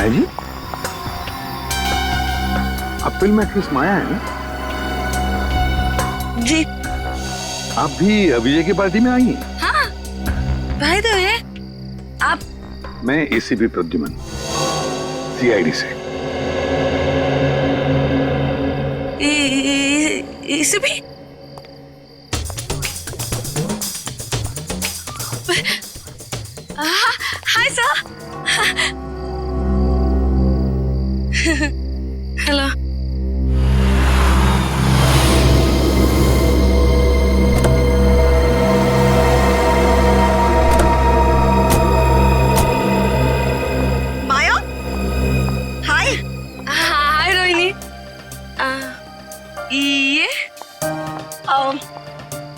माया जी, आप film actress माया है ना? जी। आप भी विजय की पार्टी में आई हैं? हाँ, भाई तो है आप। मैं एसीपी प्रद्युमन, सीआईडी से। इसे भी हाय सर। हेलो। माया, हाय। हाय रोहिणी।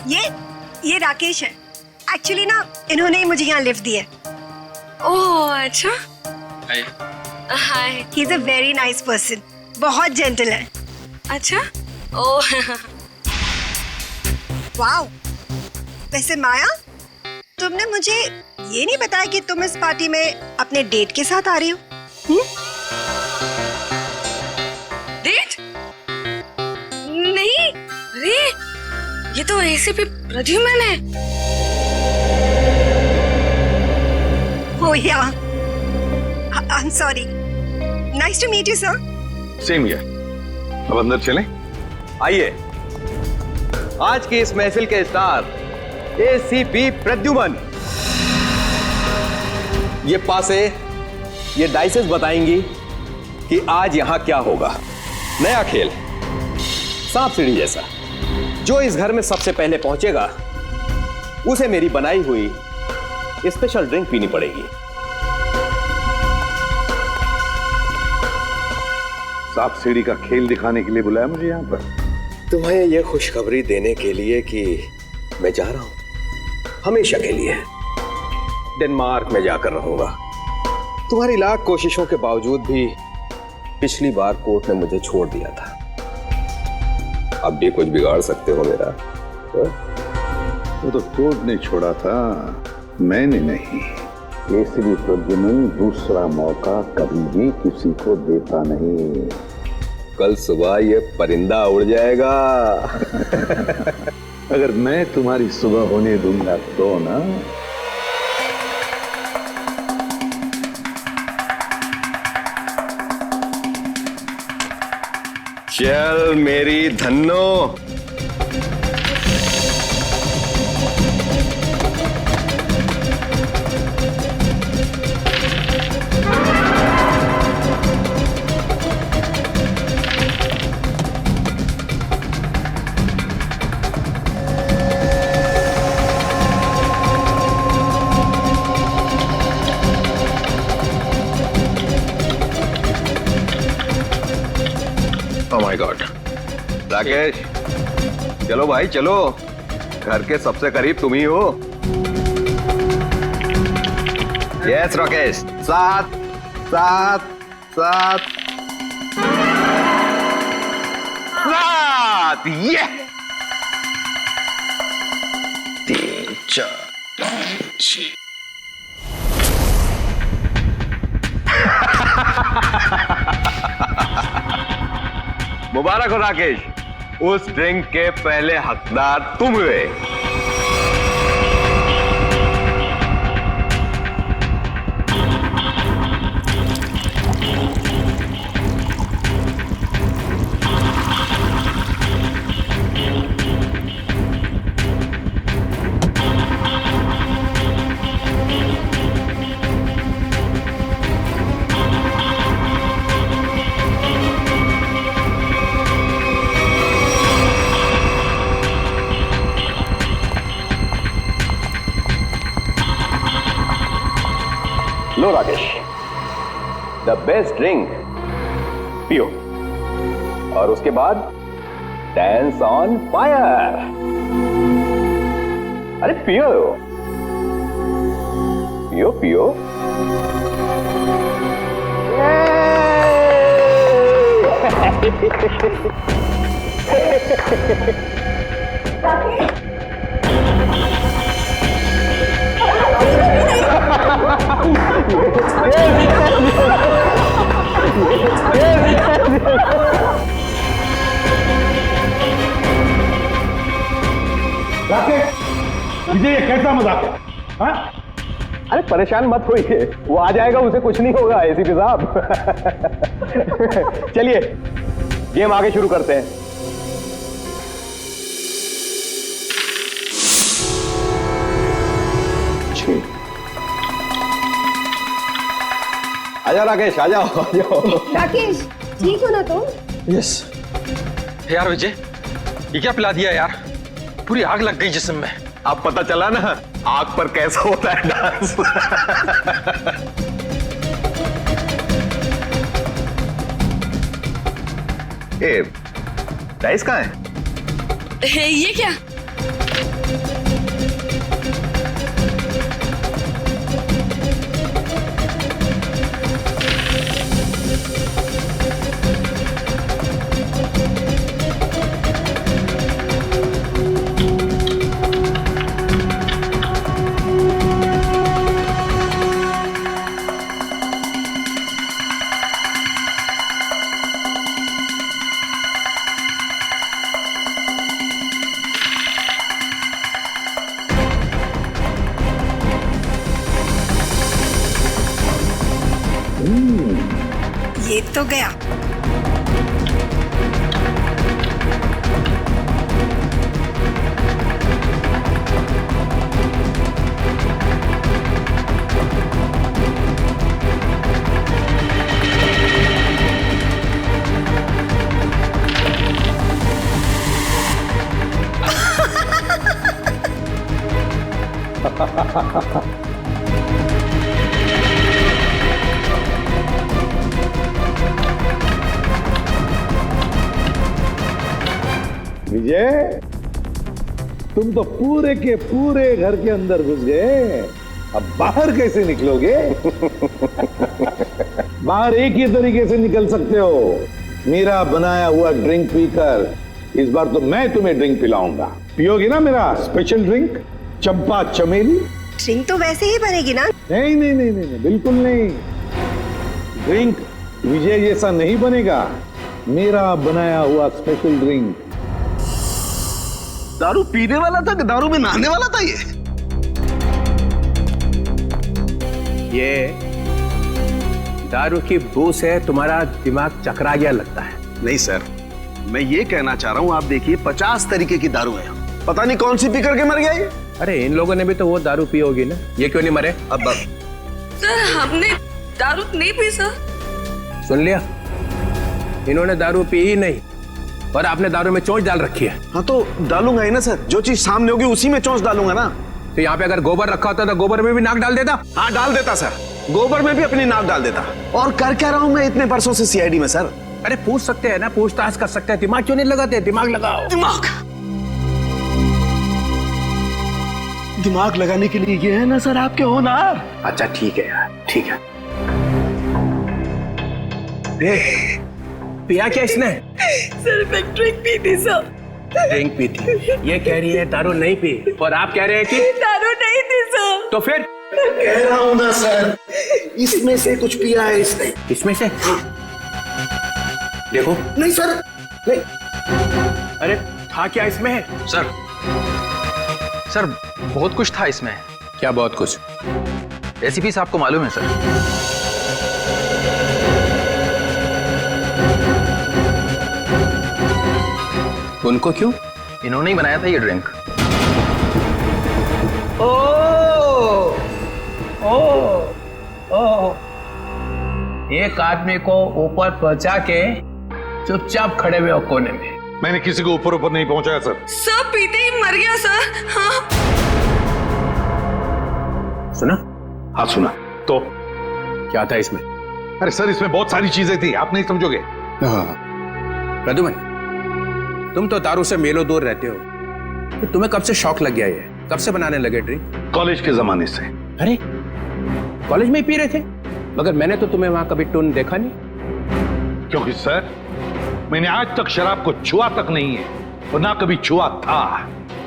ये ये राकेश है। एक्चुअली ना इन्होंने ही मुझे यहाँ लिफ्ट दी है। ओह अच्छा। Hi. He is a very nice person, बहुत जेंटल है। अच्छा। Oh wow. वैसे माया, तुमने मुझे ये नहीं बताया कि तुम इस पार्टी में अपने डेट के साथ आ रही हो। डेट? नहीं, अरे ये तो एसीपी प्रद्युमन है। Oh yeah. I'm sorry. Nice to meet you, sir. Same here. अब अंदर चलें? आइए, आज की इस महफिल के स्टार एसीपी प्रद्युमन। ये पासे, ये डाइसेस बताएंगी कि आज यहां क्या होगा। नया खेल, सांप सीढ़ी जैसा। जो इस घर में सबसे पहले पहुंचेगा उसे मेरी बनाई हुई स्पेशल ड्रिंक पीनी पड़ेगी। सांप सीढ़ी का खेल दिखाने के लिए बुलाया मुझे यहाँ पर? तुम्हें यह खुशखबरी देने के लिए कि मैं जा रहा हूं हमेशा के लिए। डेनमार्क में जाकर रहूंगा। तुम्हारी लाख कोशिशों के बावजूद भी पिछली बार कोर्ट ने मुझे छोड़ दिया था। अब भी कुछ बिगाड़ सकते हो मेरा? वो तो कोर्ट ने छोड़ा था, मैंने नहीं। एसीपी प्रद्युमन दूसरा मौका कभी भी किसी को देता नहीं। कल सुबह ये परिंदा उड़ जाएगा। अगर मैं तुम्हारी सुबह होने दूंगा तो ना। चल मेरी Dhanno. Oh my God. Rakesh, चलो भाई चलो, घर के सबसे करीब तुम ही हो। यस राकेश, सात सात सात सात। ये 3 4 5 6। मुबारक हो राकेश, उस ड्रिंक के पहले हकदार तुम हुए। लो राकेश, द बेस्ट ड्रिंक पियो और उसके बाद डांस ऑन फायर। अरे पियो पियो पियो। राकेश, मुझे ये कैसा मजाक है? हाँ? अरे परेशान मत होइए, वो आ जाएगा, उसे कुछ नहीं होगा एसीपी साहब। चलिए गेम आगे शुरू करते हैं। आजा राकेश, आ जाओ आ जाओ। राकेश, ठीक हो ना तुम? यस। यार विजय, ये क्या पिला दिया यार? पूरी आग लग गई जिस्म में। अब पता चला ना आग पर कैसा होता है डांस। ए, डाइस कहाँ है? ये क्या? ये तो गया। विजय, तुम तो पूरे के पूरे घर के अंदर घुस गए, अब बाहर कैसे निकलोगे? बाहर एक ही तरीके से निकल सकते हो, मेरा बनाया हुआ ड्रिंक पीकर। इस बार तो मैं तुम्हें ड्रिंक पिलाऊंगा, पियोगी ना मेरा स्पेशल ड्रिंक, चंपा चमेली? ड्रिंक तो वैसे ही बनेगी ना? नहीं नहीं नहीं नहीं, बिल्कुल नहीं। ड्रिंक विजय जैसा नहीं बनेगा, मेरा बनाया हुआ स्पेशल ड्रिंक। दारू पीने वाला था कि दारू में नहाने वाला था ये दारू की बू से तुम्हारा दिमाग चकरा गया लगता है। नहीं सर, मैं ये कहना चाह रहा हूँ, आप देखिए 50 तरीके की दारू है, पता नहीं कौन सी पी करके मर गया ये। अरे इन लोगों ने भी तो वो दारू पी होगी ना, ये क्यों नहीं मरे? अब सर हमने दारू नहीं पी सर। सुन लिया, इन्होंने दारू पी ही नहीं और आपने दारू में चोंच डाल रखी है। हाँ तो डालूंगा ही ना सर, जो चीज सामने होगी उसी में चोंच डालूंगा ना। तो यहाँ पे अगर गोबर रखा होता तो गोबर में भी नाक डाल देता। हाँ डाल देता सर, गोबर में भी अपनी नाक डाल देता। और कर क्या रहा हूँ मैं इतने वर्षों से सीआईडी में सर? अरे पूछ सकते हैं ना, पूछताछ कर सकते हैं, दिमाग क्यों नहीं लगाते? दिमाग लगाओ। दिमाग लगाने के लिए ये है ना सर आपके होनहार। अच्छा ठीक है यार, ठीक है। पिया क्या इसने? सर मैं ड्रिंक पी थी सर। ड्रिंक पी थी, ये कह रही है दारू नहीं पी, और आप कह रहे हैं कि दारू नहीं थी सर। तो फिर? कह रहा हूँ ना सर, इसमें से कुछ पिया है इसने। इसमें से? देखो। नहीं सर, नहीं। अरे था क्या इसमें? सर सर बहुत कुछ था इसमें। क्या बहुत कुछ? एसीपी साहब को मालूम है सर। उनको क्यों? इन्होंने ही बनाया था ये ड्रिंक। ओ, ओ, ओ। एक आदमी को ऊपर पहुंचा के चुपचाप खड़े हुए हो कोने में। मैंने किसी को ऊपर ऊपर नहीं पहुंचाया सर। सब पीते ही मर गया सर। हाँ सुना? हाँ सुना। तो क्या था इसमें? अरे सर इसमें बहुत सारी चीजें थी, आप नहीं समझोगे। प्रद्युमन, तुम तो दारू से मेलो दूर रहते हो, तो तुम्हें कब से शौक लग गया? ये कब से बनाने लगे ड्रिंक? कॉलेज के जमाने से। अरे कॉलेज में ही पी रहे थे? मगर मैंने तो तुम्हें वहां कभी टून देखा नहीं। क्योंकि सर मैंने आज तक शराब को छुआ तक नहीं है और ना कभी छुआ था।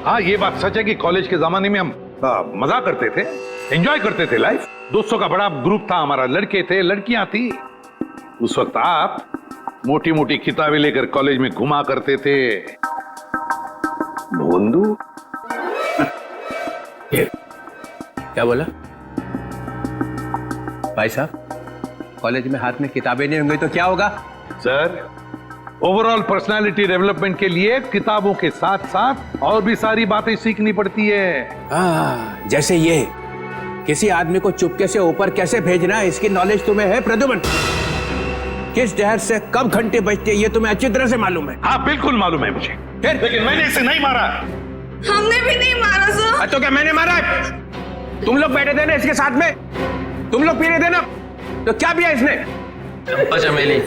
हाँ ये बात सच है कि कॉलेज के जमाने में हम मजा करते थे, एंजॉय करते थे लाइफ। दोस्तों का बड़ा ग्रुप था हमारा, लड़के थे लड़कियां थी। उस वक्त आप मोटी मोटी किताबें लेकर कॉलेज में घुमा करते थे। भोंदू क्या बोला भाई साहब? कॉलेज में हाथ में किताबें नहीं होंगी तो क्या होगा? सर, ओवरऑल पर्सनालिटी डेवलपमेंट के लिए किताबों के साथ साथ और भी सारी बातें सीखनी पड़ती है। जैसे ये किसी आदमी को चुपके से ऊपर कैसे भेजना है, इसकी नॉलेज तुम्हें है प्रद्युमन? किस जहर से कब घंटे बजते ये तुम्हें अच्छी तरह से मालूम है। हाँ बिल्कुल मालूम है मुझे, लेकिन मैंने इसे नहीं मारा। हमने भी नहीं मारा सर। तो क्या मैंने मारा है? तुम लोग बैठे थे ना इसके साथ में, तुम लोग पी रहे थे ना, तो क्या पिया इसने? चंपा चमेली।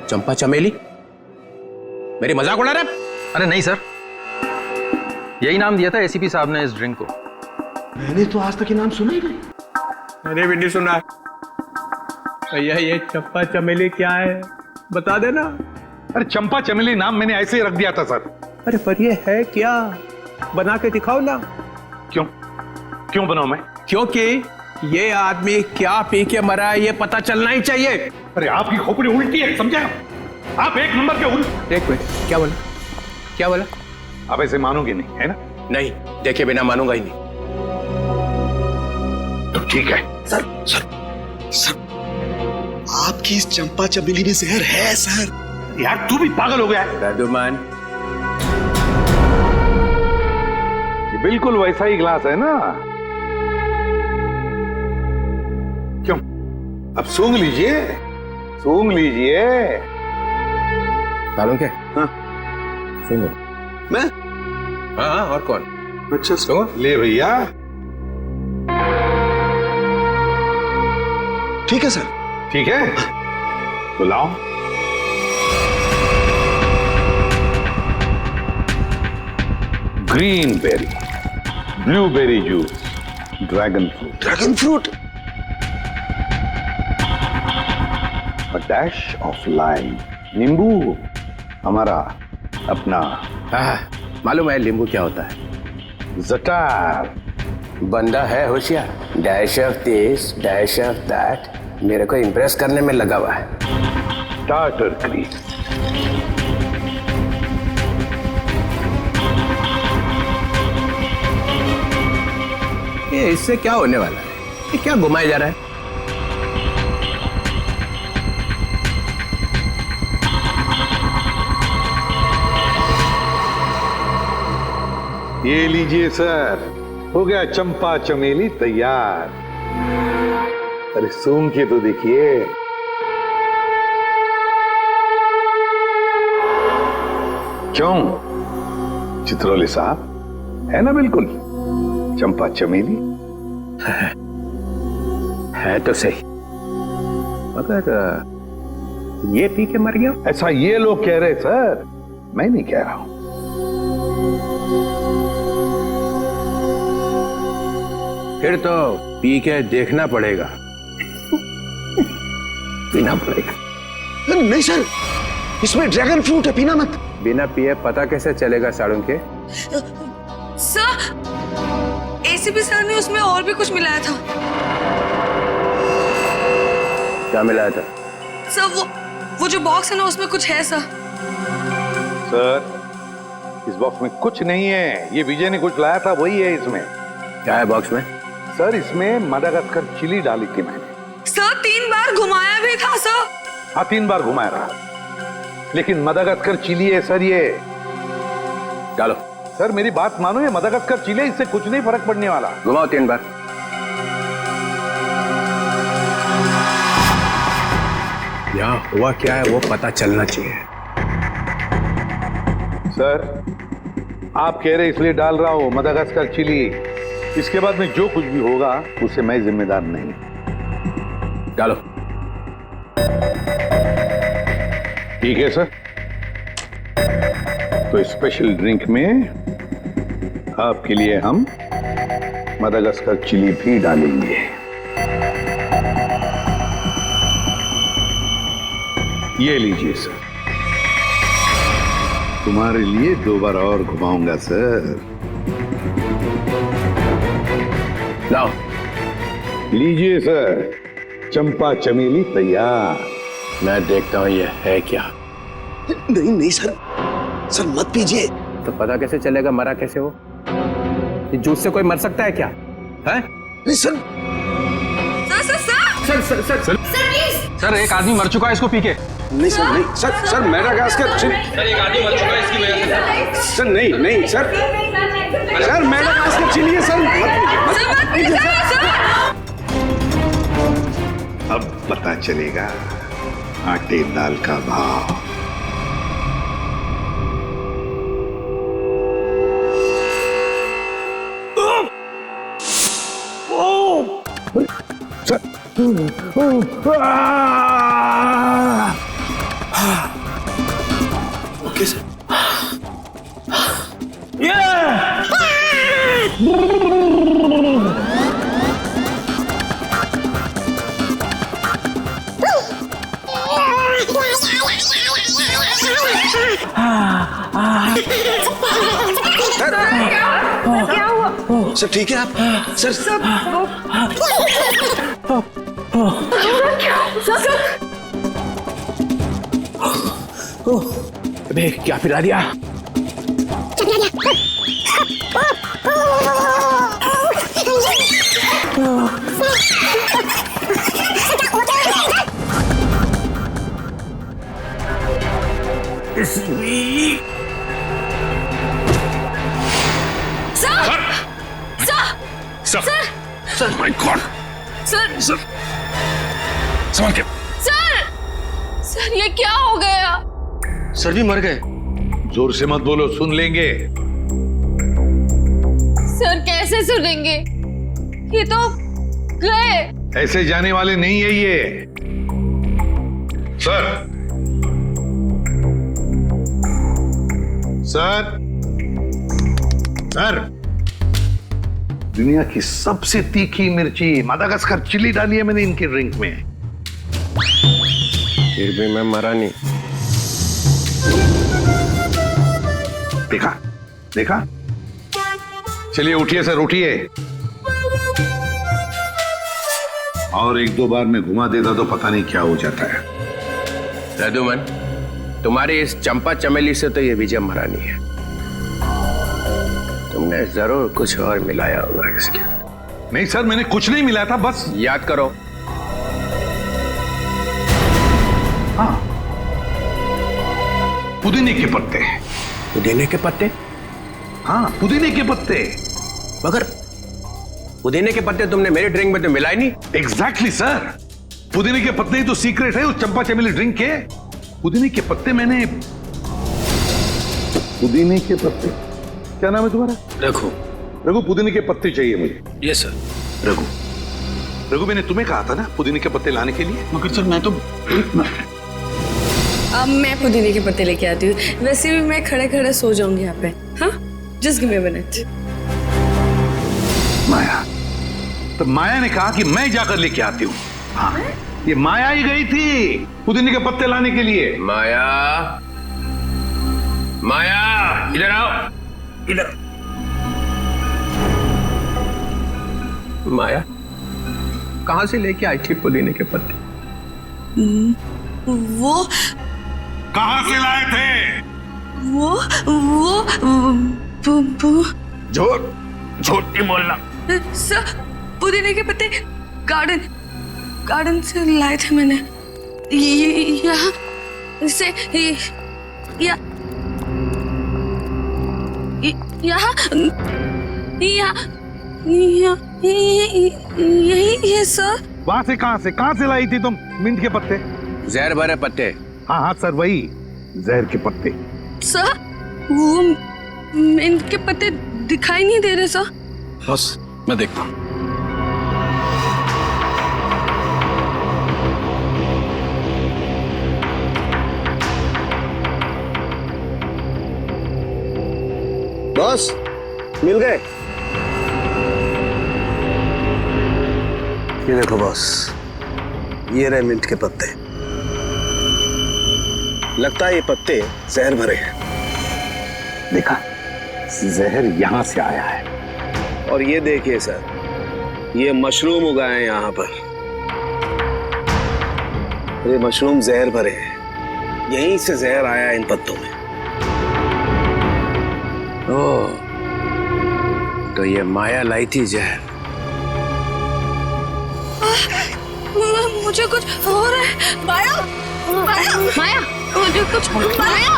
चंपा चमेली? मेरी मजाक उड़ा रहा है? अरे नहीं सर, यही नाम दिया था एसीपी साहब ने इस ड्रिंक को। मैंने तो आज तक ये नाम सुना ही नहीं। मैंने भी नहीं सुना। भैया ये चंपा चमेली क्या है बता देना। अरे चंपा चमेली नाम मैंने ऐसे ही रख दिया था सर। अरे पर ये है क्या, बना के दिखाओ ना। क्यों क्यों बनाऊं मैं? क्योंकि ये आदमी क्या पी के मरा है ये पता चलना ही चाहिए। अरे आपकी खोपड़ी उल्टी है, समझे आप एक नंबर के उल्ट। एक मिनट, क्या बोला? क्या बोला? आप ऐसे मानोगे नहीं है ना? नहीं, देखे बिना मानूंगा ही नहीं। तो ठीक है। सर सर सर, आपकी इस चंपा चमेली में जहर है सर। यार तू भी पागल हो गया है। प्रद्युमन, ये बिल्कुल वैसा ही ग्लास है ना? क्यों? अब सूंघ लीजिए, सूंघ लीजिए। मालूम क्या? हाँ सुनो। मैं? हाँ और कौन? अच्छा सुनो। ले भैया। ठीक है सर। ठीक है तो लाओ। Green berry, blueberry juice, dragon fruit, dragon fruit, a dash of lime, नींबू, हमारा अपना हाँ, मालूम है नींबू क्या होता है? जटार। बंदा है होशियार, dash of this dash of that, मेरे को इम्प्रेस करने में लगा हुआ है। टार्टर क्रीम, ये इससे क्या होने वाला है? ये क्या घुमाया जा रहा है? ये लीजिए सर, हो गया चंपा चमेली तैयार। अरे सूंघ के तो देखिए। क्यों चित्रोली साहब, है ना बिल्कुल चंपा चमेली? है तो सही, मगर ये पी के मर गया। ऐसा ये लोग कह रहे सर, मैं नहीं कह रहा हूं। फिर तो पी के देखना पड़ेगा। पीना पड़ेगा। नहीं सर, इसमें ड्रैगन फ्रूट है, पीना मत। बिना पिए पता कैसे चलेगा साड़ू के? सर, एसीपी सर ने उसमें और भी कुछ मिलाया था। क्या मिलाया था? सर वो जो बॉक्स है ना उसमें कुछ है सर। सर इस बॉक्स में कुछ नहीं है, ये विजय ने कुछ लाया था वही है इसमें। क्या है बॉक्स में? सर इसमें मडागास्कर चिली डाली थी मैंने। सर 3 बार घुमाया भी था सर। हाँ 3 बार घुमाया रहा, लेकिन मडागास्कर चिली है सर ये। डालो। सर मेरी बात मानो, ये मडागास्कर चिली है, इससे कुछ नहीं फर्क पड़ने वाला। घुमाओ 3 बार। यहाँ हुआ क्या है वो पता चलना चाहिए। सर आप कह रहे इसलिए डाल रहा हूं मडागास्कर चिली, इसके बाद में जो कुछ भी होगा उसे मैं जिम्मेदार नहीं। डालो। ठीक है सर, तो स्पेशल ड्रिंक में आपके लिए हम मडागास्कर चिली भी डालेंगे। ये लीजिए सर, तुम्हारे लिए 2 बार और घुमाऊंगा सर। लाओ। लीजिए सर, चंपा चमेली तैयार। मैं देखता हूँ ये है क्या। नहीं नहीं सर, सर मत पीजिए। तो पता कैसे चलेगा मरा कैसे हो? ये जूस से कोई मर सकता है क्या? है? सर सर एक आदमी मर चुका है इसको पी के। नहीं सर, नहीं सर, सर मेडागास्कर सर एक आदमी मर चुका है इसकी वजह से। सर नहीं नहीं सर, सर मेडागास्कर चिल्लिए सर, मत कीजिए सर। अब पता चलेगा आटे दाल का भाव। सर ठीक है आप? सर अबे क्या पिला दिया? Sir my God, sir sir संभाल के। सर ये क्या हो गया? सर भी मर गए। जोर से मत बोलो, सुन लेंगे। सर कैसे सुनेंगे? ये तो गए। ऐसे जाने वाले नहीं है ये। सर सर सर, दुनिया की सबसे तीखी मिर्ची मादागास्कर चिली डाली है मैंने इनके ड्रिंक में। फिर भी मैं मरा नहीं। देखा देखा? चलिए उठिए सर, उठिए। और एक दो बार मैं घुमा देता तो पता नहीं क्या हो जाता है। रघुमन, तुम्हारी इस चंपा चमेली से तो ये विजय मरा नहीं है। तुमने जरूर कुछ और मिलाया होगा इसके। नहीं सर, मैंने कुछ नहीं मिलाया था, बस याद करो। हाँ, पुदीने के पत्ते। पुदीने के पत्ते? हाँ, पुदीने के पत्ते। मगर पुदीने के पत्ते तुमने मेरे ड्रिंक में तो मिलाए नहीं। एग्जैक्टली सर, पुदीने के पत्ते ही तो सीक्रेट है उस चंपा चमेली ड्रिंक के। पुदीने के पत्ते मैंने, पुदीने के पत्ते, क्या नाम है तुम्हारा? रघु। रघु, पुदीने के पत्ते चाहिए मुझे। Yes sir. रघु, रघु मैंने तुम्हें कहा था ना पुदीने के पत्ते लाने के लिए। मगर सर मैं तो अब मैं पुदीने के पत्ते लेके आती हूँ। वैसे भी मैं खड़े खड़े सो जाऊंगी यहाँ पे। हाँ, just give me a minute. Maya, तो माया ने कहा कि मैं जाकर लेके आती हूँ। हाँ, ये माया ही गई थी पुदीने के पत्ते लाने के लिए। माया, माया इधर आओ, इधर। माया कहां से लेके आई थी पुदीने के पत्ते? वो कहां से लाए थे? वो झूठ, झूठ नहीं बोलना। सर, पुदीने के पत्ते गार्डन से लाए थे मैंने। यहाँ से यही है सर। वहां से कहां से लाई थी तुम मिंट के पत्ते? जहर भरे पत्ते। हाँ हाँ सर, वही जहर के पत्ते। सर, वो इनके पत्ते दिखाई नहीं दे रहे सर। बस मैं देखता हूँ। बॉस मिल गए? ये देखो बॉस, ये रहे मिंट के पत्ते। लगता है ये पत्ते जहर भरे हैं। देखा, जहर यहां से आया है। और ये देखिए सर, ये मशरूम उगाए हैं यहाँ पर। ये मशरूम जहर भरे हैं, यहीं से जहर आया है इन पत्तों में। ओह, तो ये माया लाई थी जहर। मुझे कुछ हो रहा है। माया, माया, माया, मुझे कुछ हो रहा है। माया,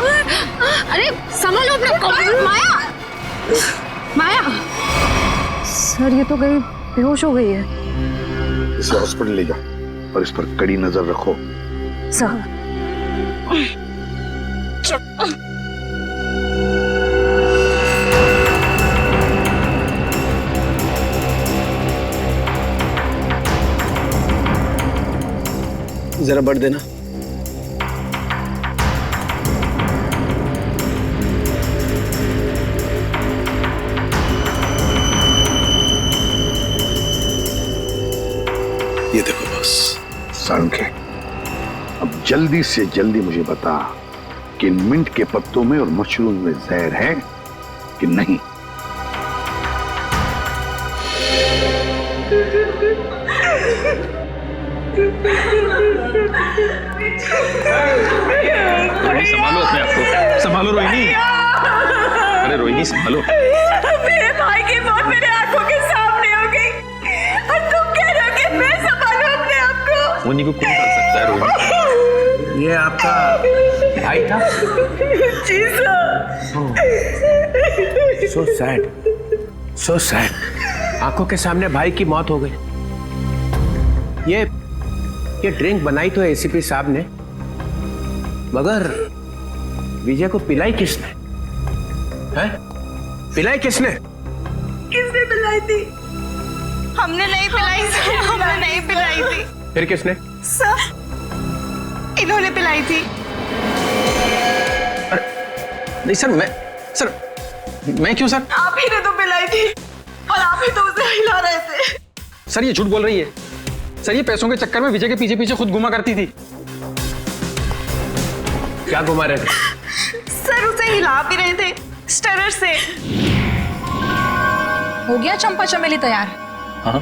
अरे संभालो अपना कपड़ा। माया, माया, सर ये तो गई, बेहोश हो गई है। इसे हॉस्पिटल ले जाओ और इस पर कड़ी नजर रखो। सर जरा बढ़ देना। ये देखो बस। सारंगे, अब जल्दी से जल्दी मुझे बता कि इन मिंट के पत्तों में और मशरूम में जहर है कि नहीं। संभालो अपने आप को, संभालो रोहिणी। अरे रोहिणी संभालो। मेरे भाई की मौत मेरे आंखों के सामने हो गई और तुम कह रहे हो कि मैं संभालूं अपने आप को। मुन्नी को कौन डाल सकता है रोहिणी? ये आपका भाई था? जी sir. So sad, so sad. आंखों के सामने भाई की मौत हो गई। ये ड्रिंक बनाई तो एसीपी साहब ने, मगर विजय को पिलाई किसने? हैं? पिलाई किसने? किसने पिलाई थी? हमने नहीं पिलाई सर, हमने नहीं पिलाई थी। फिर किसने? सर, इन्होंने पिलाई थी। नहीं सर, मैं क्यों सर? आप ही ने तो पिलाई थी और आप ही तो उसे हिला रहे थे। सर ये झूठ बोल रही है। सर ये पैसों के चक्कर में विजय के पीछे पीछे खुद घुमा करती थी। क्या घुमा रहे थे? सर उसे हिला भी रहे थे स्टरर से। हो गया चंपा चमेली तैयार? हाँ।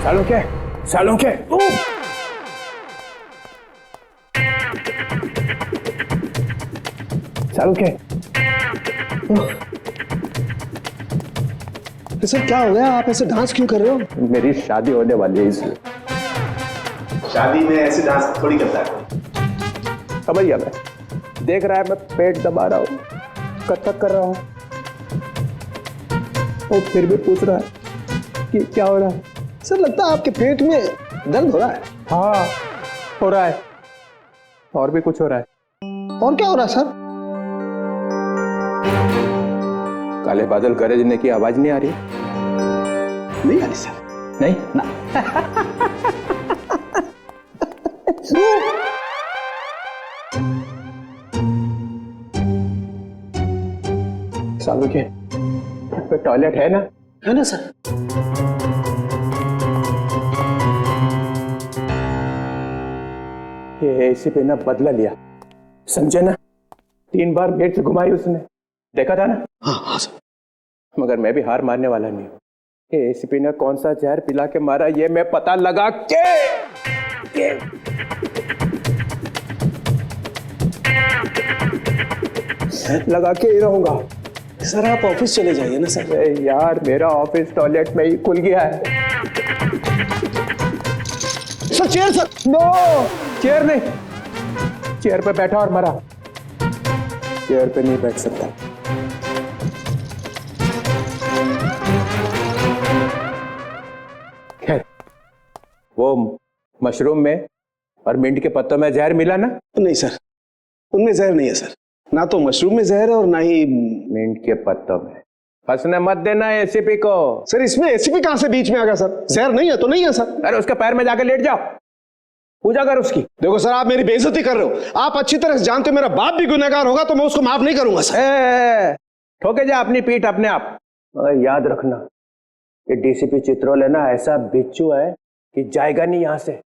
सालों के सर क्या हो गया? आप ऐसे डांस क्यों कर रहे हो? मेरी शादी होने वाली है इसलिए। शादी में ऐसे डांस थोड़ी करता है। समझ गया मैं। देख रहा है मैं पेट दबा रहा हूँ, कथक कर रहा हूँ, और फिर भी पूछ रहा है कि क्या हो रहा है। सर लगता है आपके पेट में दर्द हो रहा है। हाँ हो रहा है, और भी कुछ हो रहा है। और क्या हो रहा है सर? काले बादल गरजने की आवाज नहीं आ रही? नहीं आ रही सर। नहीं ना। सालों के टॉयलेट है ना? है ना सर। ये एसीपी ने बदला लिया, समझे ना? 3 बार मिर्च घुमाई उसने, देखा था ना? हाँ सर। मगर मैं भी हार मानने वाला नहीं हूँ। ये एसीपी ने कौन सा जहर पिला के मारा ये मैं पता लगा के ही रहूंगा। सर आप ऑफिस चले जाइए ना सर। अरे यार मेरा ऑफिस टॉयलेट में ही खुल गया है। Sir chair sir. No, chair नहीं, चेयर पे बैठा और मरा, चेयर पे नहीं बैठ सकता। खैर, वो मशरूम में और मिंट के पत्तों में जहर मिला ना? नहीं सर, उनमें जहर नहीं है सर। ना तो मशरूम में जहर है और ना ही मिंट के पत्तों में। फंसने मत देना एसीपी को। सर इसमें एसीपी कहां से बीच में आ गया सर? जहर नहीं है तो नहीं है सर। अरे उसके पैर में जाकर लेट जाओ, पूजा कर उसकी। देखो सर आप मेरी बेइज्जती कर रहे हो। आप अच्छी तरह से जानते हो मेरा बाप भी गुनहगार होगा तो मैं उसको माफ नहीं करूंगा सर। ठोके जा अपनी पीठ अपने आप। मगर याद रखना ये डीसीपी चित्रोल है ना, ऐसा बिच्छू है कि जाएगा नहीं यहां से।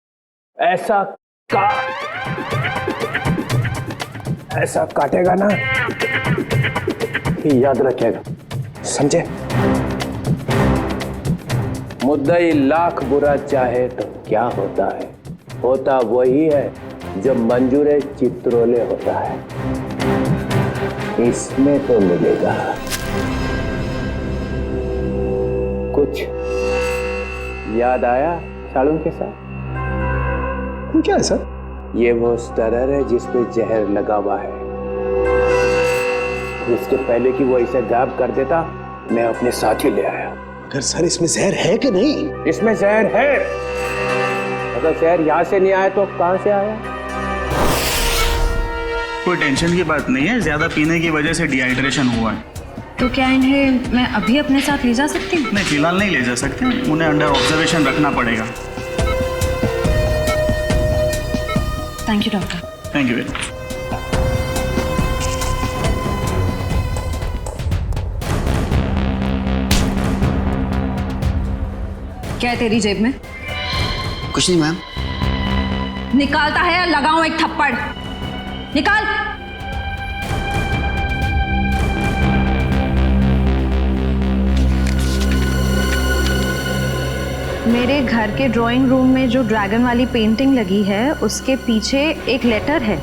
ऐसा काटेगा ना कि याद रखेगा, समझे? मुद्दई लाख बुरा चाहे तो क्या होता है, होता वही है जो मंजूर चित्रोले होता है। इसमें तो मिलेगा कुछ। याद आया साड़ू के साथ? क्या है सर? ये वो स्टरर है जिसपे जहर लगा हुआ है। इसके पहले कि वो इसे गायब कर देता, मैं अपने साथ ही ले आया। अगर सर इसमें जहर है कि नहीं? इसमें जहर है। अगर जहर यहाँ से नहीं आया तो कहाँ से आया? कोई टेंशन की बात नहीं है, ज्यादा पीने की वजह से डिहाइड्रेशन हुआ है। तो क्या इन्हें मैं अभी अपने साथ ले जा सकती हूँ? नहीं, फिलहाल नहीं ले जा सकते, उन्हें अंडर ऑब्जर्वेशन रखना पड़ेगा। Thank you doctor. Thank you very much. क्या है तेरी जेब में? कुछ नहीं मैम। निकालता है या लगाऊं एक थप्पड़? निकाल। मेरे घर के ड्राइंग रूम में जो ड्रैगन वाली पेंटिंग लगी है उसके पीछे एक लेटर है।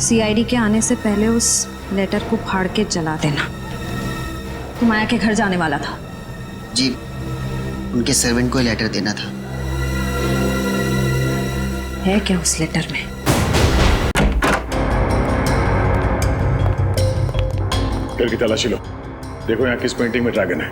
सीआईडी के आने से पहले उस लेटर को फाड़ के जला देना। तू माया के घर जाने वाला था? जी, उनके सर्वेंट को लेटर देना था। है क्या उस लेटर में? घर की तलाशी लो, देखो यहाँ किस पेंटिंग में ड्रैगन है।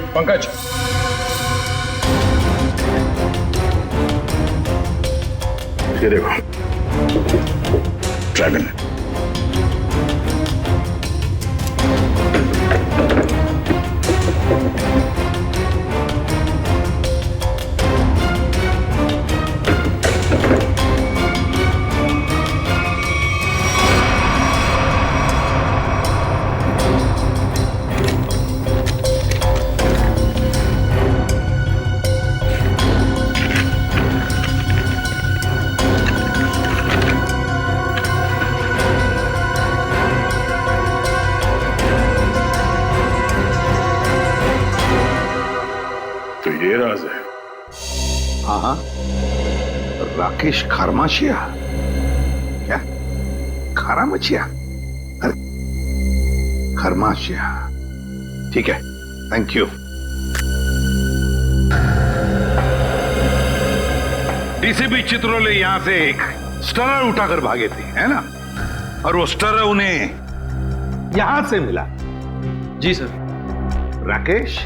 पंकज, ये देखो ड्रैगन। ये राज है। हाँ हाँ, राकेश खरमाशिया। क्या खरामचिया? अरे खरमाशिया, ठीक है, थैंक यू। डीसीपी चित्रोले यहां से एक स्टरर उठाकर भागे थे, है ना? और वो स्टरर उन्हें यहां से मिला। जी सर। राकेश,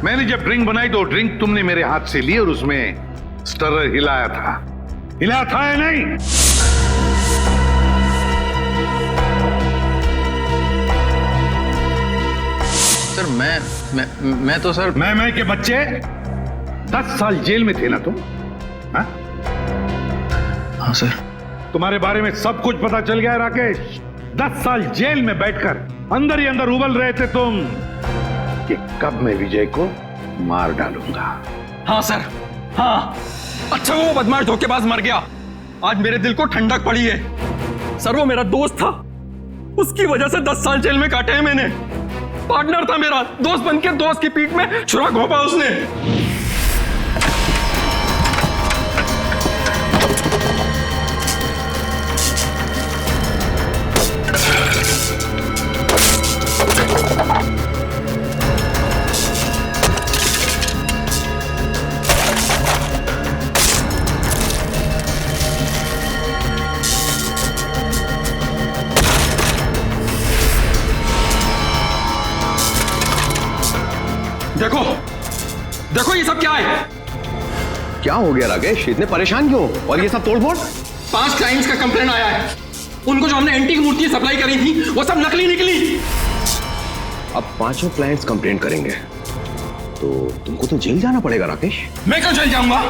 मैंने जब ड्रिंक बनाई तो ड्रिंक तुमने मेरे हाथ से ली और उसमें स्टरर हिलाया था या नहीं? सर मैं तो सर मैं के बच्चे 10 साल जेल में थे ना तुम? हाँ? हाँ सर। तुम्हारे बारे में सब कुछ पता चल गया है राकेश। 10 साल जेल में बैठकर अंदर ही अंदर उबल रहे थे तुम कि कब मैं विजय को मार डालूंगा। हाँ सर, हाँ। अच्छा वो बदमाश धोखेबाज मर गया, आज मेरे दिल को ठंडक पड़ी है। सर वो मेरा दोस्त था, उसकी वजह से 10 साल जेल में काटे हैं मैंने। पार्टनर था मेरा, दोस्त बनके दोस्त की पीठ में छुरा घोंपा उसने। देखो देखो ये सब क्या है? क्या हो गया राकेश, इतने परेशान क्यों? और ये सब तोड़फोड़? 5 क्लाइंट्स का कंप्लेंट आया है। उनको जो हमने एंटीक मूर्ति सप्लाई करी थी वो सब नकली निकली। अब 5 क्लाइंट्स कंप्लेंट करेंगे तो तुमको तो जेल जाना पड़ेगा राकेश। मैं क्यों जेल जाऊंगा?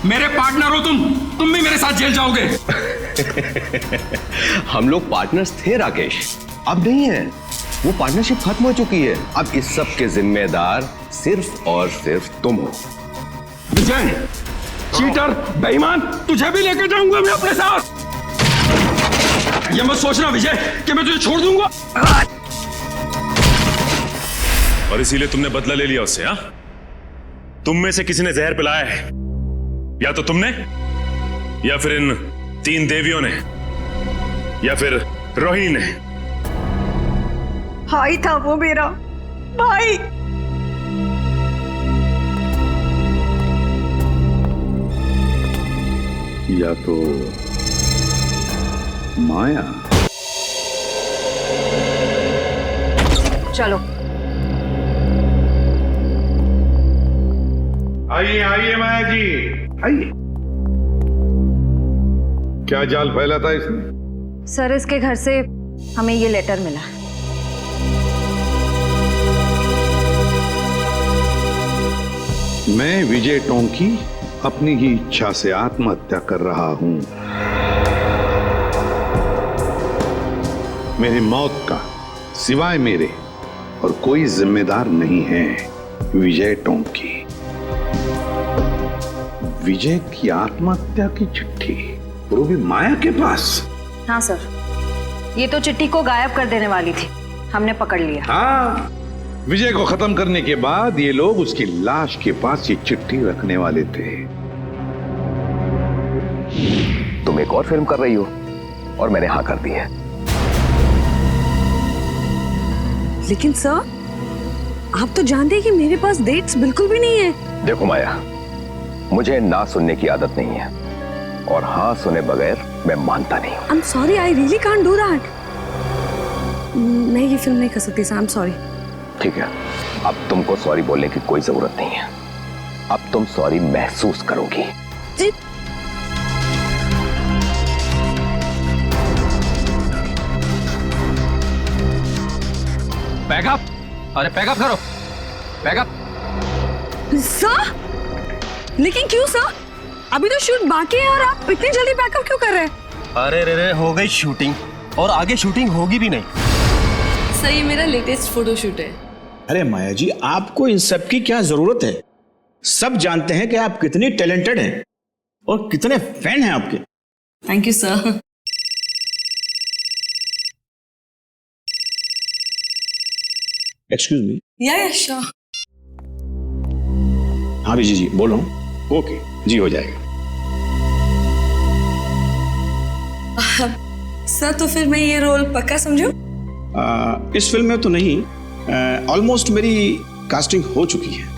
मेरे पार्टनर हो तुम भी मेरे साथ जेल जाओगे। हम लोग पार्टनर्स थे राकेश, अब नहीं है। वो पार्टनरशिप खत्म हो चुकी है। अब इस सब के जिम्मेदार सिर्फ और सिर्फ तुम हो। विजय, चीटर, बेईमान, तुझे भी लेकर जाऊंगा मैं अपने साथ। ये मत सोचना विजय कि मैं तुझे छोड़ दूंगा। और इसीलिए तुमने बदला ले लिया उससे? हाँ, तुम में से किसी ने जहर पिलाया है, या तो तुमने, या फिर इन 3 देवियों ने, या फिर रोहिणी ने। भाई था वो मेरा भाई। या तो माया। चलो आइए आइए माया जी, आइए। क्या जाल फैला था इसने? सर, इसके घर से हमें ये लेटर मिला। मैं विजय टोंकी अपनी ही इच्छा से आत्महत्या कर रहा हूं। मेरी मौत का सिवाय मेरे और कोई जिम्मेदार नहीं है। विजय टोंकी। विजय की आत्महत्या की चिट्ठी, वो भी माया के पास। हाँ सर, ये तो चिट्ठी को गायब कर देने वाली थी, हमने पकड़ लिया। हाँ, विजय को खत्म करने के बाद ये लोग उसकी लाश के पास ये चिट्ठी रखने वाले थे। तुम एक और फिल्म कर रही हो और मैंने हाँ कर दी है। लेकिन सर, आप तो जानते हैं कि मेरे पास डेट्स बिल्कुल भी नहीं है। देखो माया, मुझे ना सुनने की आदत नहीं है और हाँ सुने बगैर मैं मानता नहीं हूँ। I am sorry, I really can't do that. मैं ये फिल्म नहीं कर सकती सर, आई एम सॉरी। ठीक है, अब तुमको सॉरी बोलने की कोई जरूरत नहीं है। अब तुम सॉरी महसूस करोगी। पैकअप, अरे पैकअप करो, पैकअप। सर, लेकिन क्यों सर? अभी तो शूट बाकी है और आप इतनी जल्दी पैकअप क्यों कर रहे हैं? अरे रे हो गई शूटिंग और आगे शूटिंग होगी भी नहीं। सर, ये मेरा लेटेस्ट फोटोशूट है। अरे माया जी, आपको इन सब की क्या जरूरत है? सब जानते हैं कि आप कितनी टैलेंटेड हैं और कितने फैन हैं आपके। Thank you sir. Excuse me. या श्योर। हाँ विजय जी, बोल रहा हूँ। ओके जी, हो जाएगा। सर, तो फिर मैं ये रोल पक्का समझूं? इस फिल्म में तो नहीं, ऑलमोस्ट मेरी कास्टिंग हो चुकी है,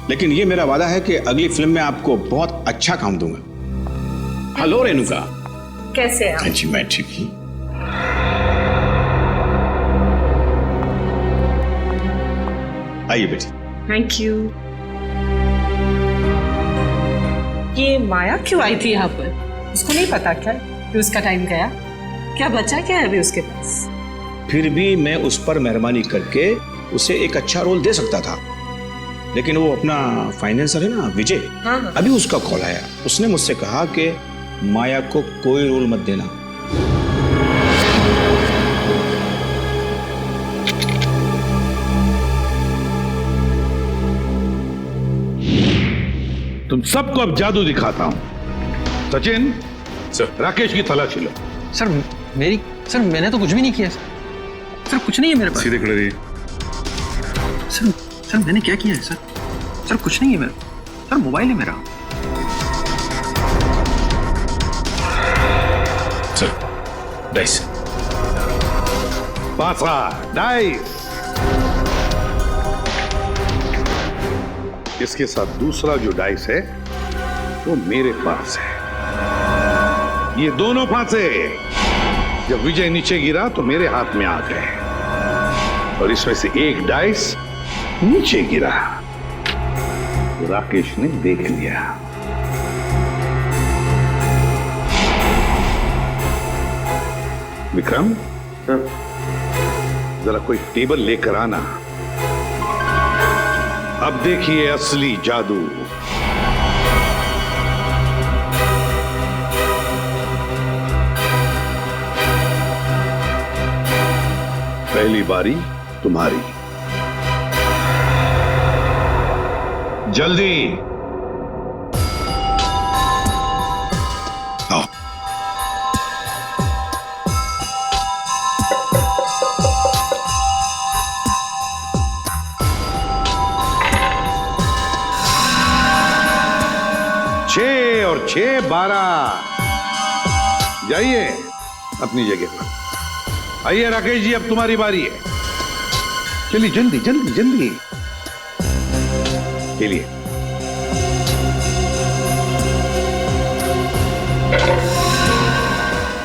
लेकिन ये मेरा वादा है कि अगली फिल्म में आपको बहुत अच्छा काम दूंगा। हेलो रेणुका, कैसे हैं? हाँ जी, मैं ठीक हूँ। आइए बेटी। Thank you. ये माया क्यों आई थी यहाँ पर? उसको नहीं पता क्या कि उसका टाइम गया? क्या बचा क्या है अभी उसके पास? फिर भी मैं उस पर मेहरबानी करके उसे एक अच्छा रोल दे सकता था, लेकिन वो अपना फाइनेंसर है ना विजय, हाँ। अभी उसका कॉल आया। उसने मुझसे कहा कि माया को कोई रोल मत देना। तुम सबको अब जादू दिखाता हूं। सचिन, सर, राकेश की तलाशी लो। सर मैंने तो कुछ भी नहीं किया सर, कुछ नहीं है मेरे पास। सीधे खड़े रहिए। सर मैंने क्या किया है सर? कुछ नहीं है मेरा। सर मोबाइल है मेरा। Sir, dice. पासा, डाइस। इसके साथ दूसरा जो डाइस है वो मेरे पास है। ये दोनों फांसे जब विजय नीचे गिरा तो मेरे हाथ में आ गए और इसमें से एक डाइस नीचे गिरा तो राकेश ने देख लिया। विक्रम, जरा कोई टेबल लेकर आना। अब देखिए असली जादू। पहली बारी तुम्हारी। जल्दी आओ। छह और 6 12। जाइए अपनी जगह पर। आइए राकेश जी, अब तुम्हारी बारी है। चलिए जल्दी जल्दी जल्दी चलिए।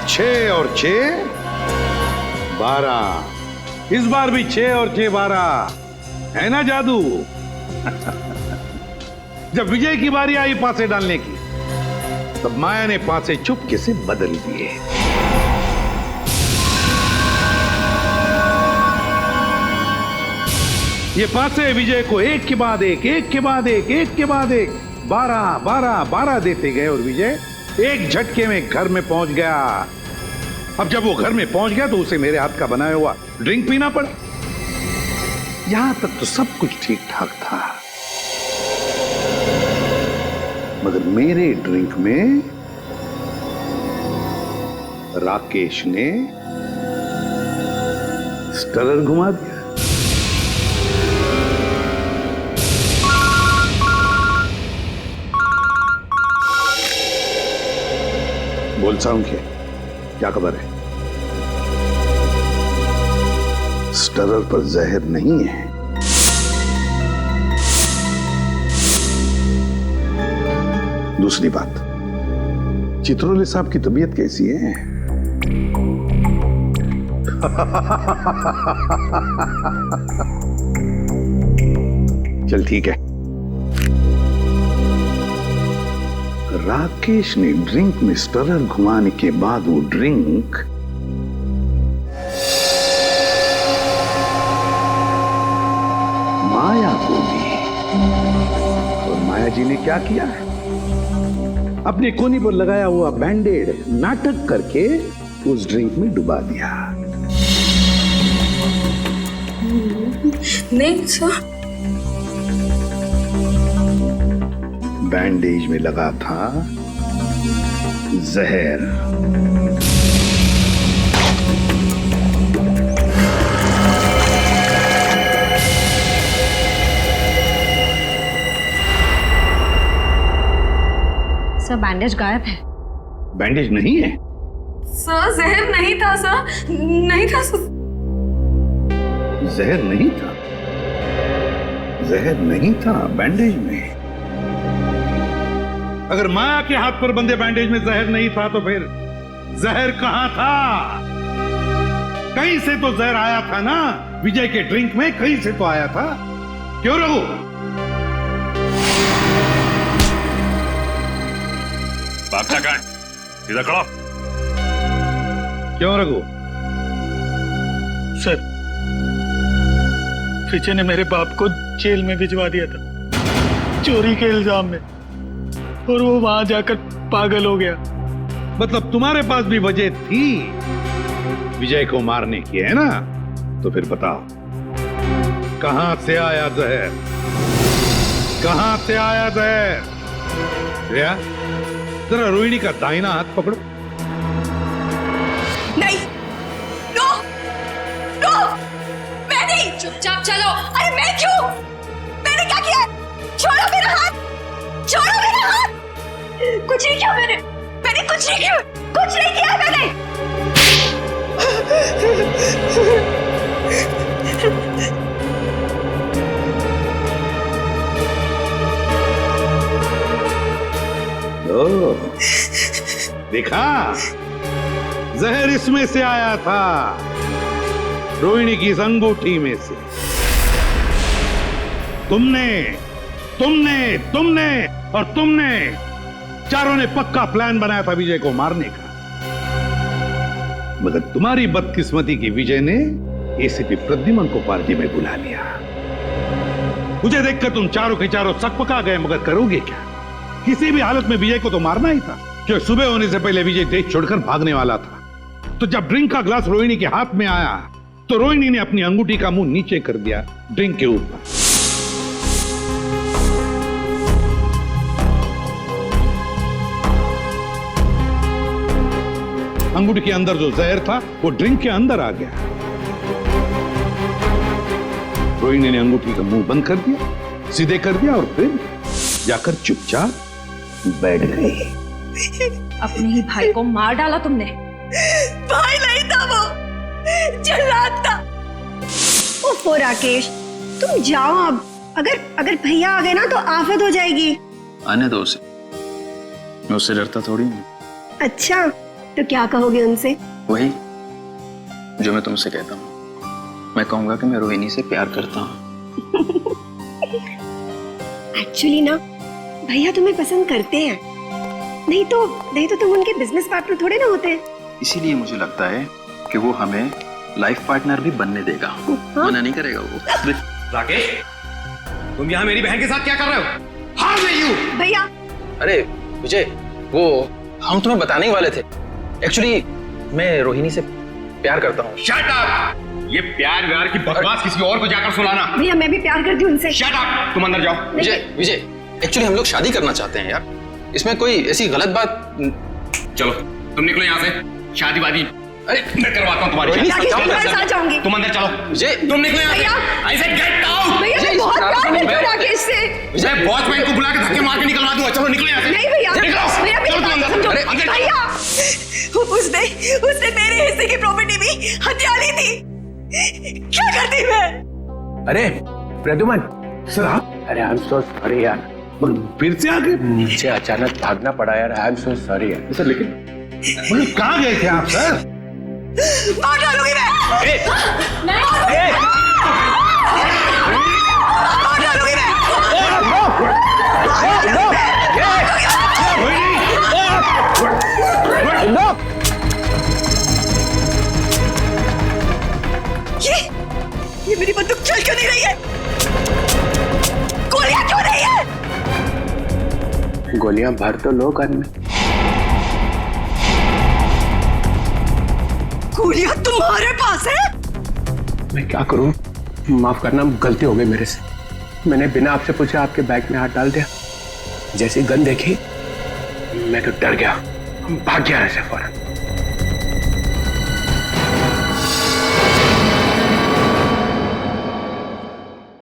छह और 6 12। इस बार भी 6 और 6 12 है ना जादू? जब विजय की बारी आई पासे डालने की, तब माया ने पासे चुपके से बदल दिए। ये पासे विजय को एक के बाद एक, एक के बाद एक, एक के बाद एक 12 12 12 देते गए और विजय एक झटके में घर में पहुंच गया। अब जब वो घर में पहुंच गया तो उसे मेरे हाथ का बनाया हुआ ड्रिंक पीना पड़ा। यहां तक तो सब कुछ ठीक ठाक था, मगर मेरे ड्रिंक में राकेश ने स्टरर घुमा दिया। बोल साउंड क्या खबर है? स्टरर पर जहर नहीं है। दूसरी बात, चित्रोले साहब की तबीयत कैसी है? चल ठीक है। राकेश ने ड्रिंक में स्टरर घुमाने के बाद वो ड्रिंक माया को दी। और माया जी ने क्या किया? अपने कोनी पर लगाया हुआ बैंडेड नाटक करके उस ड्रिंक में डुबा दिया। नहीं सर, बैंडेज में लगा था जहर। सर बैंडेज गायब है। बैंडेज नहीं है सर? जहर नहीं था सर, नहीं था सर। जहर नहीं था? जहर नहीं था बैंडेज में। अगर माया के हाथ पर बंधे बैंडेज में जहर नहीं था तो फिर जहर कहां था? कहीं से तो जहर आया था ना, विजय के ड्रिंक में कहीं से तो आया था। क्यों रघु? भागता कहां है? सीधा खड़ा। क्यों रघु? सर, विजय ने मेरे बाप को जेल में भिजवा दिया था चोरी के इल्जाम में, और वो वहां जाकर पागल हो गया। मतलब तुम्हारे पास भी वजह थी विजय को मारने की, है ना? तो फिर बताओ, कहां से आया जहर? कहां से आया जहर? श्रेया, जरा रोहिणी का दाहिना हाथ पकड़ो। नहीं, नो, नो, मैं नहीं। चुपचाप चलो। अरे मैं क्यों? मैंने क्या किया? छोड़ो मेरा हाथ, छोड़ो मेरा हाथ। कुछ नहीं किया मैंने कुछ नहीं किया, कुछ नहीं किया मैंने। ओ, देखा, जहर इसमें से आया था, रोहिणी की इस अंगूठी में से। तुमने तुमने तुमने और तुमने चारों ने पक्का प्लान बनाया था विजय को मारने का, मगर तुम्हारी बदकिस्मती की विजय ने एसीपी प्रद्युमन को पार्टी में बुला लिया। मुझे देखकर तुम चारों के चारों सकपका गए, मगर करोगे क्या? किसी भी हालत में विजय को तो मारना ही था, क्योंकि सुबह होने से पहले विजय देश छोड़कर भागने वाला था। तो जब ड्रिंक का ग्लास रोहिणी के हाथ में आया तो रोहिणी ने अपनी अंगूठी का मुंह नीचे कर दिया ड्रिंक के ऊपर। अंगूठी के अंदर जो जहर था वो ड्रिंक के अंदर आ गया। रोहिणी ने अंगूठी का मुंह बंद कर दिया, सीधे कर दिया और फिर जाकर चुपचाप बैठ गई। अपने ही भाई को मार डाला तुमने। भाई नहीं था वो, जल्लाद था। ओफो राकेश, तुम जाओ अब। अगर भैया आ गए ना तो आफत हो जाएगी। आने दो उसे, मैं उससे डरता थोड़ी हूँ। अच्छा, तो क्या कहोगे उनसे? वही जो मैं तुमसे कहता हूँ। मैं कहूंगा कि मैं रोहिणी से प्यार करता हूँ। एक्चुअली ना भैया तुम्हें पसंद करते हैं, नहीं तो तुम उनके बिजनेस पार्टनर थोड़े ना होते। इसीलिए मुझे लगता है कि वो हमें लाइफ पार्टनर भी बनने देगा। मना नहीं करेगा वो। राकेश, तुम यहाँ मेरी बहन के साथ क्या कर रहे हो? How are you? भैया। अरे विजय, वो हम तुम्हें बताने ही वाले थे। एक्चुअली मैं रोहिणी से प्यार करता हूँ। Shut up! ये प्यार व्यार की बकवास किसी और को जाकर सुनाना। भैया मैं भी प्यार करती हूँ उनसे। Shut up! तुम अंदर जाओ। विजय, एक्चुअली हम लोग शादी करना चाहते हैं यार। इसमें कोई ऐसी गलत बात। चलो तुम निकलो यहाँ से। शादी वादी अरे मैं करवाता हूँ तुम्हारी शादी। तुम्हारे साथ जाऊंगी। तुम अंदर चलो। विजय, तुम निकलो यहाँ से। I said get out! भैया मैं बहुत प्यार करती हूँ राकेश से। मैं वॉचमैन को बुला के धक्के मार के निकलवा दूंगा। चलो निकलो यहाँ से। नहीं भैया, भैया चलो तुम अंदर। अरे अंदर भैया, उसने मेरे हिस्से की प्रॉपर्टी भी हत्या ली थी। क्या करती मैं? अरे प्रद्युमन, सर अरे आई एम सो सॉरी यार, फिर से आगे नीचे अचानक भागना पड़ा यार। आई एम सो सॉरी यार। सर लेकिन कहाँ गए थे आप सर? मार डालूंगी मैं। ये मेरी बंदूक चल क्यों नहीं रही है? गोलियां क्यों नहीं है? गोलियां भर तो लो गन में। गोलियां तुम्हारे पास है? मैं क्या करूं? माफ करना, गलती हो गई मेरे से। मैंने बिना आपसे पूछे आपके बैग में हाथ डाल दिया। जैसी गन देखी मैं तो डर गया, भाग गया ऐसे फौरन।